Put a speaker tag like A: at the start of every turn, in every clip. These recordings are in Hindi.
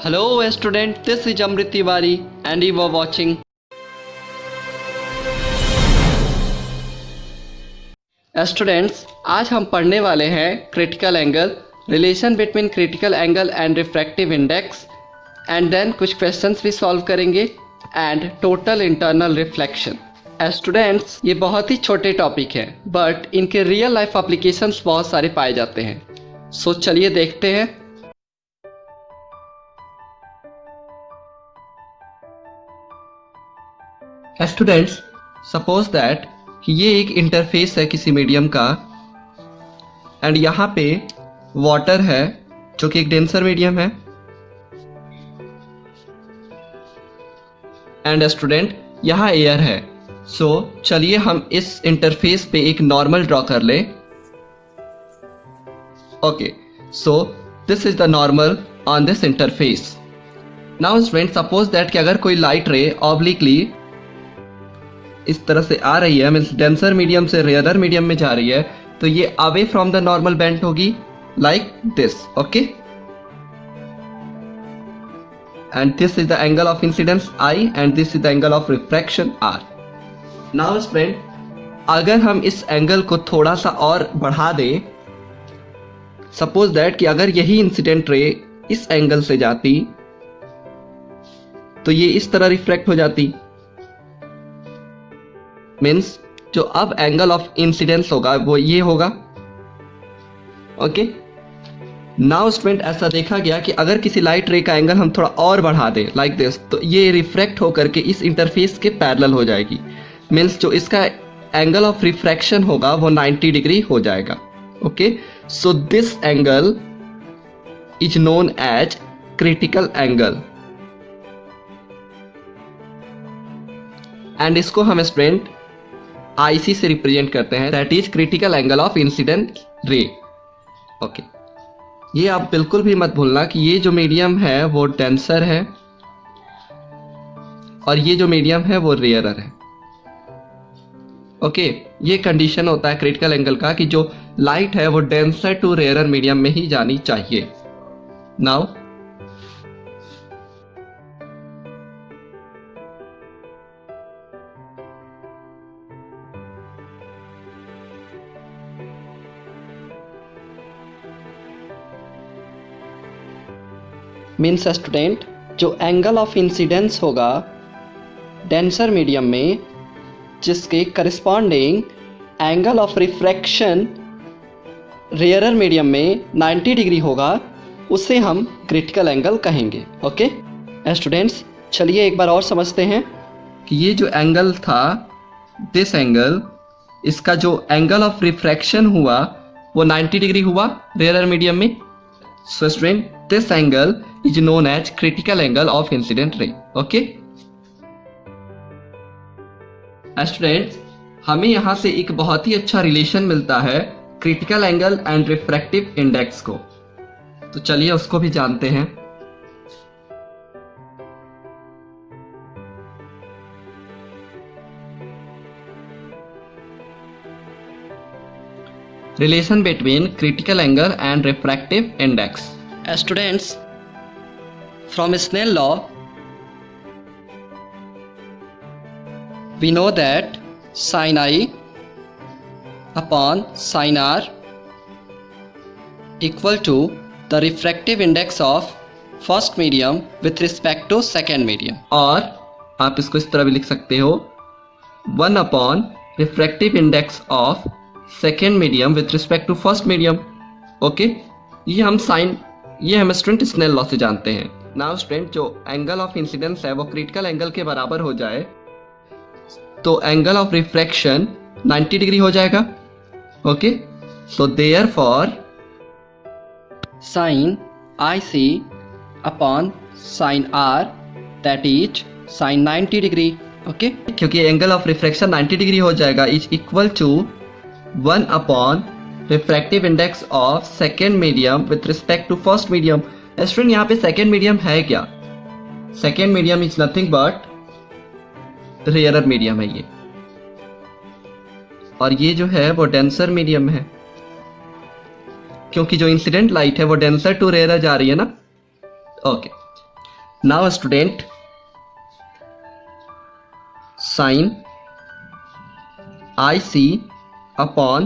A: Hello student, this is Amrit Tiwari and you are watching students. आज हम पढ़ने वाले हैं critical angle, relation between critical angle and refractive index and then कुछ क्वेश्चंस भी सॉल्व करेंगे and total internal reflection. Students, ये बहुत ही छोटे टॉपिक हैं बट इनके रियल लाइफ एप्लीकेशंस बहुत सारे पाए जाते हैं। सो चलिए देखते हैं। स्टूडेंट्स, सपोज दैट ये एक इंटरफेस है किसी मीडियम का एंड यहाँ पे वाटर है जो कि एक डेंसर मीडियम है एंड स्टूडेंट यहाँ एयर है। सो चलिए हम इस इंटरफेस पे एक नॉर्मल ड्रॉ कर लें। Okay, so this is the normal on this interface. Now student, suppose that कि अगर कोई लाइट रे ऑब्लिकली इस तरह से आ रही है, मीन्स डेंसर मीडियम से रेयरर मीडियम में जा रही है, तो ये away from the normal bent होगी like this. Okay, and this is the angle of incidence i and this is the angle of refraction r. Now student, अगर हम इस एंगल को थोड़ा सा और बढ़ा दें, सपोज दैट कि अगर यही इंसिडेंट रे इस एंगल से जाती तो ये इस तरह रिफ्रैक्ट हो जाती। मीन्स जो अब एंगल ऑफ इंसिडेंस होगा वो ये होगा। ओके, नाउ स्टूडेंट, ऐसा देखा गया कि अगर किसी लाइट रे का एंगल हम थोड़ा और बढ़ा दें लाइक दिस, तो ये रिफ्रैक्ट होकर के इस इंटरफेस के पैरेलल हो जाएगी। मीन्स जो इसका एंगल ऑफ रिफ्रैक्शन होगा वो 90 डिग्री हो जाएगा। Okay, so this angle is known as critical angle and इसको हम स्टूडेंट IC से रिप्रेजेंट करते हैं, that is critical angle of incident ray. Okay, ये आप बिल्कुल भी मत भूलना कि ये जो मीडियम है वो डेंसर है और ये जो मीडियम है वो रेयरर है। ओके, ये कंडीशन होता है क्रिटिकल एंगल का कि जो लाइट है वो डेंसर टू रेयरर मीडियम में ही जानी चाहिए। नाउ मीन्स स्टूडेंट, जो एंगल ऑफ इंसिडेंस होगा डेंसर मीडियम में, जिसके corresponding angle of refraction rarer medium में 90 डिग्री होगा, उसे हम क्रिटिकल एंगल कहेंगे। ओके स्टूडेंट्स, चलिए एक बार और समझते हैं कि ये जो एंगल था, दिस एंगल, इसका जो एंगल ऑफ रिफ्रैक्शन हुआ वो 90 डिग्री हुआ रेयरर मीडियम में। So student, this angle is known as critical angle of incident ray. Okay? Students, हमें यहाँ से एक बहुत ही अच्छा रिलेशन मिलता है critical angle and refractive index को, तो चलिए उसको भी जानते हैं। Relation between critical angle and refractive index. Students, from Snell law, we know that sin I upon sin R equal to the refractive index of first medium with respect to second medium। और आप इसको इस तरह भी लिख सकते हो, 1 upon refractive index of second medium with respect to first medium। Okay, ये हम स्टूडेंट स्नेल लॉ से जानते हैं। नाउ स्टूडेंट, जो एंगल ऑफ इंसिडेंस है वो क्रिटिकल एंगल के बराबर हो जाए तो एंगल ऑफ रिफ्रैक्शन 90 डिग्री हो जाएगा। Okay, so therefore sine IC upon sine R that is sine 90 degree. Okay, क्योंकि एंगल ऑफ रिफ्रैक्शन 90 डिग्री हो जाएगा is equal to 1 upon refractive index of second medium with respect to first medium. Student, यहाँ पे सेकेंड मीडियम है क्या? Second medium is nothing but rarer medium है ये, और ये जो है वो डेंसर मीडियम है। क्योंकि जो इंसिडेंट लाइट है वो डेंसर टू रेयर जा रही है ना। Okay, now student sine IC upon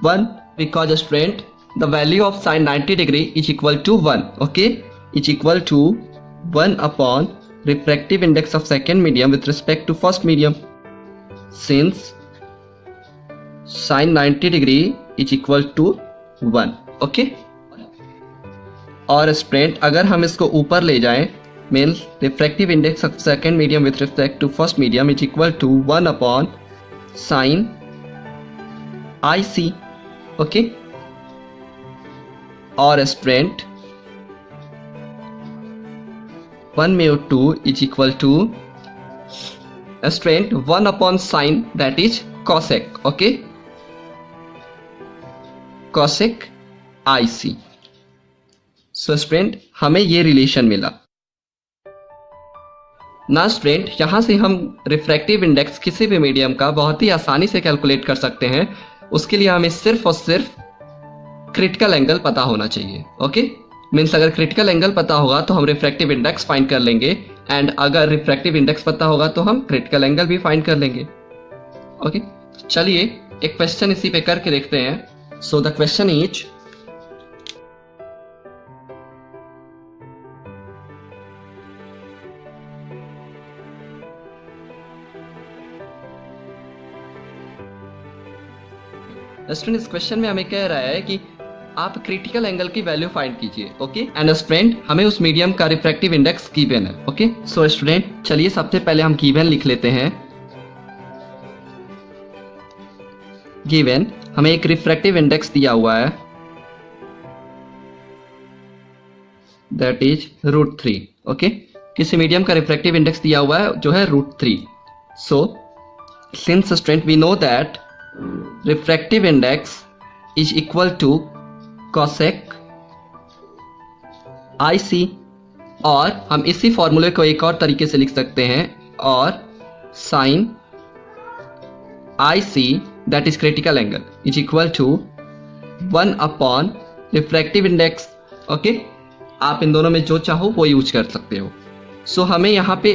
A: 1, because student the value of sin 90 degree is equal to 1, okay, is equal to 1 upon refractive index of second medium with respect to first medium. Since sin 90 degree is equal to 1, okay. और स्टूडेंट अगर हम इसको ऊपर ले जाएं, means refractive index of second medium with respect to first medium is equal to 1 upon sine IC, okay. और student 1/2 is equal to student 1 upon sine that is cosec, okay, cosec IC. So student हमें ये रिलेशन मिला ना. स्टूडेंट यहाँ से हम रिफ्रैक्टिव इंडेक्स किसी भी मीडियम का बहुत ही आसानी से कैलकुलेट कर सकते हैं. उसके लिए हमें सिर्फ और सिर्फ क्रिटिकल एंगल पता होना चाहिए, ओके. मीन्स अगर क्रिटिकल एंगल पता होगा तो हम रिफ्रैक्टिव इंडेक्स फाइंड कर लेंगे, एंड अगर रिफ्रैक्टिव इंडेक्स पता होगा तो हम क्रिटिकल एंगल भी फाइंड कर लेंगे, ओके. चलिए एक क्वेश्चन इसी पे करके देखते हैं. So the question is, student इस क्वेश्चन में हमें कह रहा है कि आप क्रिटिकल एंगल की वैल्यू फाइंड कीजिए, ओके. एंड स्टूडेंट हमें उस मीडियम का रिफ्रैक्टिव इंडेक्स गिवन है, ओके. सो स्टूडेंट चलिए सबसे पहले हम गिवन लिख लेते हैं. गिवन हमें एक रिफ्रैक्टिव इंडेक्स दिया हुआ है दैट इज √3, ओके. किसी मीडियम का रिफ्रैक्टिव इंडेक्स दिया हुआ है जो है √3. So since student we know that refractive index is equal to cosec IC, और हम इसी फॉर्मूले को एक और तरीके से लिख सकते हैं, और sin IC that is critical angle is equal to 1 upon refractive index, okay. आप इन दोनों में जो चाहो वो यूज कर सकते हो. सो हमें यहाँ पे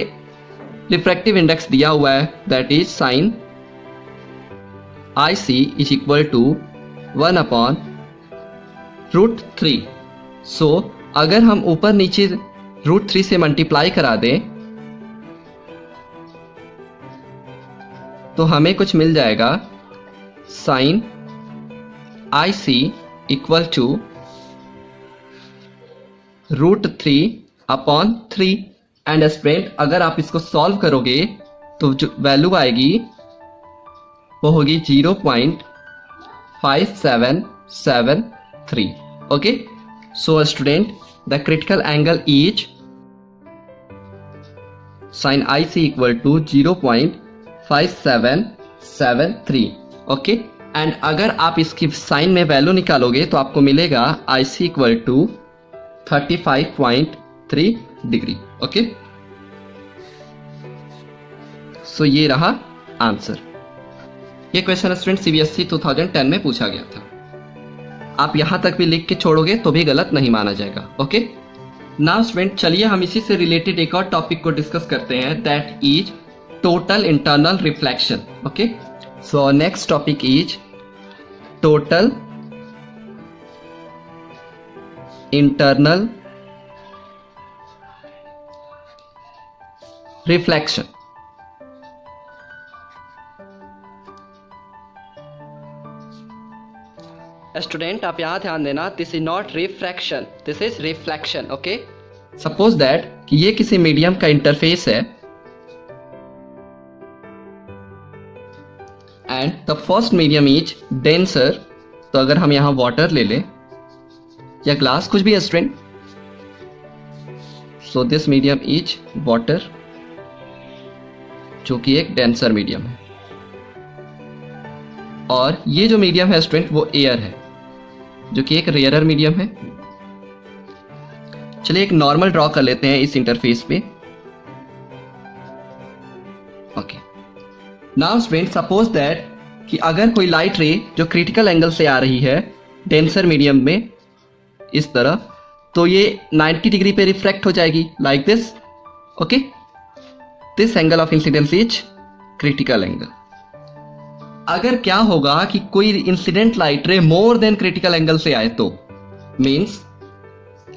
A: रिफ्रैक्टिव इंडेक्स दिया हुआ है that is sin IC is equal to 1 upon √3. सो अगर हम ऊपर नीचे √3 से मल्टीप्लाई करा दें तो हमें कुछ मिल जाएगा sin IC equal to √3 upon 3. And student अगर आप इसको सॉल्व करोगे तो जो वैल्यू आएगी वो होगी 0.5773, okay. So student the critical angle is sin IC equal to 0.5773, okay. And अगर आप इसकी साइन में वैल्यू निकालोगे तो आपको मिलेगा IC equal to 35.3 degree, okay. So ये रहा आंसर. ये क्वेश्चन स्टूडेंट CBSE 2010 में पूछा गया था. आप यहां तक भी लिख के छोड़ोगे तो भी गलत नहीं माना जाएगा, ओके. नाउ स्टूडेंट चलिए हम इसी से रिलेटेड एक और टॉपिक को डिस्कस करते हैं that is total internal reflection, okay. So next topic is total internal reflection. Student आप यहां ध्यान देना, this is not refraction, this is reflection, okay. Suppose that कि ये किसी मीडियम का इंटरफेस है and the first medium is denser. तो अगर हम यहां वाटर ले लें या ग्लास, कुछ भी है student, so this medium is water जो कि एक डेंसर मीडियम है, और ये जो मीडियम है स्टूडेंट वो एयर है जो कि एक रेयरर मीडियम है. चलिए एक नॉर्मल ड्रॉ कर लेते हैं इस इंटरफेस पे, okay. Now student suppose that कि अगर कोई लाइट रे जो क्रिटिकल एंगल से आ रही है डेंसर मीडियम में इस तरह, तो ये 90 डिग्री पे रिफ्रैक्ट हो जाएगी like this. Okay, this angle of incidence is critical angle. अगर क्या होगा कि कोई इंसिडेंट लाइट रे मोर देन क्रिटिकल एंगल से आए तो मींस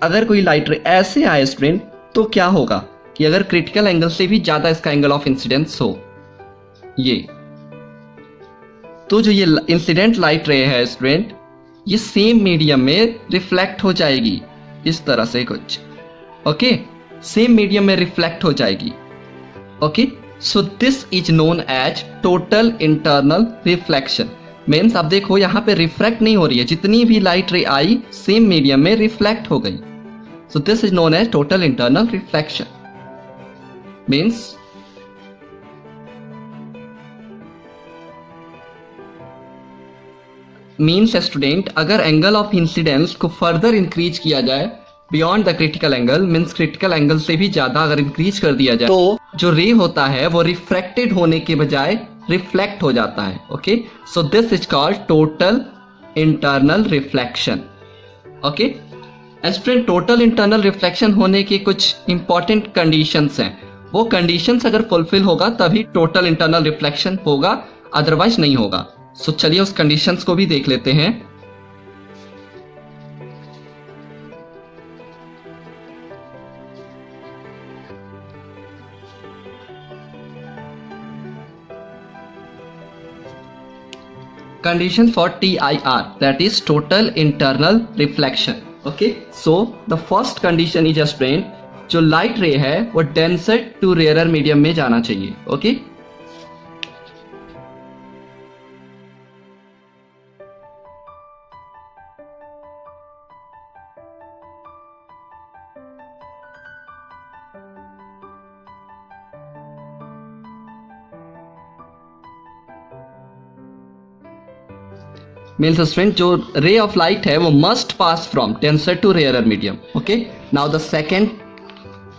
A: अगर कोई लाइट रे ऐसे आए स्टूडेंट तो क्या होगा कि अगर क्रिटिकल एंगल से भी ज्यादा इसका एंगल ऑफ इंसिडेंस हो ये, तो जो ये इंसिडेंट लाइट रे है स्टूडेंट ये सेम मीडियम में रिफ्लेक्ट हो जाएगी इस तरह से कुछ। ओके, सेम मीडियम में रिफ्लेक्ट हो जाएगी। Okay, so this is known as total internal reflection. Means अब देखो यहाँ पे रिफ्रैक्ट नहीं हो रही है, जितनी भी लाइट रे आई सेम मीडियम में रिफ्लेक्ट हो गई। So this is known as total internal reflection. Means student अगर एंगल ऑफ इंसिडेंस को फर्दर इंक्रीज किया जाए beyond the critical angle, means critical angle से भी ज्यादा अगर इंक्रीज कर दिया जाए तो जो रे होता है वो रिफ्रैक्टेड होने के बजाय रिफ्लेक्ट हो जाता है। Okay, so this is called total internal reflection. Okay student, total internal reflection होने के कुछ इंपॉर्टेंट कंडीशंस हैं, वो कंडीशंस अगर फुलफिल होगा तभी टोटल इंटरनल रिफ्लेक्शन होगा, अदरवाइज नहीं होगा। सो चलिए उस कंडीशंस को भी देख लेते हैं। Condition for TIR, that is total internal reflection. Okay, so the first condition is just plain जो लाइट रे है वो डेंसर टू रेयरर मीडियम में जाना चाहिए। ओके, मीन्स स्टूडेंट जो रे ऑफ लाइट है वो must pass from denser to rarer medium. Okay, now the second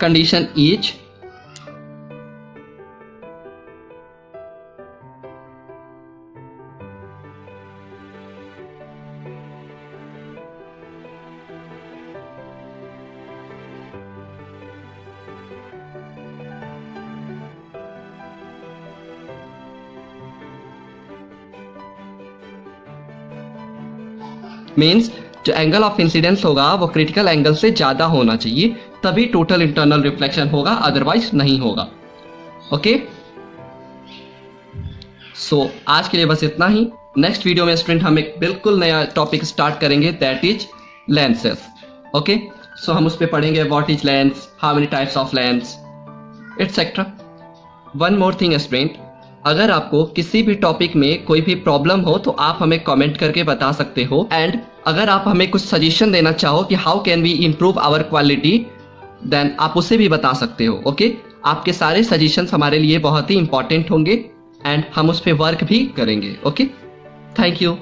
A: condition is means जो एंगल ऑफ इंसिडेंस होगा वो क्रिटिकल एंगल से ज्यादा होना चाहिए तभी टोटल इंटरनल रिफ्लेक्शन होगा, अदरवाइज नहीं होगा। ओके, सो आज के लिए बस इतना ही। नेक्स्ट वीडियो में स्टूडेंट हम एक बिल्कुल नया टॉपिक स्टार्ट करेंगे, that is lenses. Okay, so हम उस पर पढ़ेंगे what is lens, how many types of lens etcetera. One more thing student, अगर आपको किसी भी टॉपिक में कोई भी प्रॉब्लम हो तो आप हमें कमेंट करके बता सकते हो, एंड अगर आप हमें कुछ सजेशन देना चाहो कि how can we improve our quality, then आप उसे भी बता सकते हो। ओके, आपके सारे सजेशंस हमारे लिए बहुत ही इंपॉर्टेंट होंगे एंड हम उस पर वर्क भी करेंगे। Okay, thank you.